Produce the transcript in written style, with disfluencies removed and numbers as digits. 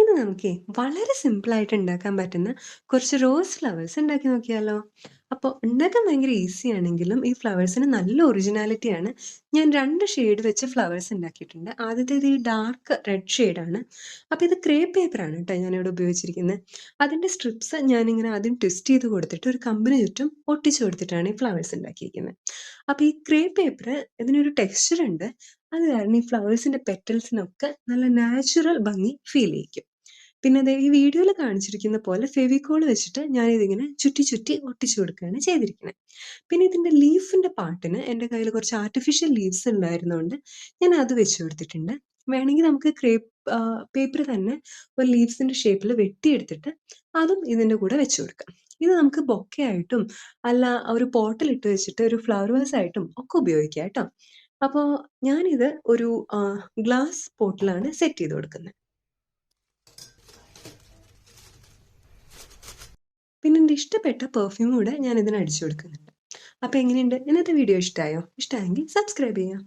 ഇന്ന് നമുക്കേ വളരെ സിമ്പിളായിട്ട് ഉണ്ടാക്കാൻ പറ്റുന്ന കുറച്ച് റോസ് ഫ്ലവേഴ്സ് ഉണ്ടാക്കി നോക്കിയാലോ? അപ്പോൾ ഉണ്ടാക്കാൻ ഭയങ്കര ഈസി ആണെങ്കിലും ഈ ഫ്ലവേഴ്സിന് നല്ല ഒറിജിനാലിറ്റിയാണ്. ഞാൻ 2 ഷെയ്ഡ് വെച്ച് ഫ്ലവേഴ്സ് ഉണ്ടാക്കിയിട്ടുണ്ട്. ആദ്യത്തേത് ഈ ഡാർക്ക് റെഡ് ഷെയ്ഡാണ്. അപ്പോൾ ഇത് ക്രേപ്പ് പേപ്പറാണ് കേട്ടോ ഞാനിവിടെ ഉപയോഗിച്ചിരിക്കുന്നത്. അതിൻ്റെ സ്ട്രിപ്സ് ഞാനിങ്ങനെ ആദ്യം ട്വിസ്റ്റ് ചെയ്ത് കൊടുത്തിട്ട് ഒരു കമ്പിന് ചുറ്റും ഒട്ടിച്ചു കൊടുത്തിട്ടാണ് ഈ ഫ്ലവേഴ്സ് ഉണ്ടാക്കിയിരിക്കുന്നത്. അപ്പോൾ ഈ ക്രേപ്പ് പേപ്പർ ഇതിനൊരു ടെക്സ്ചർ ഉണ്ട്. അത് കാരണം ഈ ഫ്ലവേഴ്സിൻ്റെ പെറ്റൽസിനൊക്കെ നല്ല നാച്ചുറൽ ഭംഗി ഫീൽ ചെയ്യിക്കും. പിന്നെ ദേ ഈ വീഡിയോയിൽ കാണിച്ചിരിക്കുന്ന പോലെ ഫെവിക്കോൾ വെച്ചിട്ട് ഞാനിതിങ്ങനെ ചുറ്റി ചുറ്റി ഒട്ടിച്ചു കൊടുക്കുകയാണ് ചെയ്തിരിക്കുന്നത്. പിന്നെ ഇതിൻ്റെ ലീഫിൻ്റെ പാർട്ടിന് എൻ്റെ കയ്യിൽ കുറച്ച് ആർട്ടിഫിഷ്യൽ ലീവ്സ് ഉണ്ടായിരുന്നതുകൊണ്ട് ഞാൻ അത് വെച്ച് കൊടുത്തിട്ടുണ്ട്. വേണമെങ്കിൽ നമുക്ക് ക്രേപ്പ് പേപ്പർ തന്നെ ഒരു ലീവ്സിൻ്റെ ഷേപ്പിൽ വെട്ടിയെടുത്തിട്ട് അതും ഇതിൻ്റെ കൂടെ വെച്ച് കൊടുക്കാം. ഇത് നമുക്ക് ബൊക്കെ ആയിട്ടും അല്ല ഒരു പോട്ടിലിട്ട് വെച്ചിട്ട് ഒരു ഫ്ലവർ വാസ് ആയിട്ടും ഒക്കെ ഉപയോഗിക്കാം കേട്ടോ. അപ്പോൾ ഞാനിത് ഒരു ഗ്ലാസ് പോട്ടിലാണ് സെറ്റ് ചെയ്ത് കൊടുക്കുന്നത്. പിന്നെ എൻ്റെ ഇഷ്ടപ്പെട്ട പെർഫ്യൂം കൂടെ ഞാൻ ഇതിന് അടിച്ചു കൊടുക്കുന്നുണ്ട്. അപ്പോൾ എങ്ങനെയുണ്ട്? ഇന്നത്തെ വീഡിയോ ഇഷ്ടമായോ? ഇഷ്ടമായെങ്കിൽ സബ്സ്ക്രൈബ് ചെയ്യുക.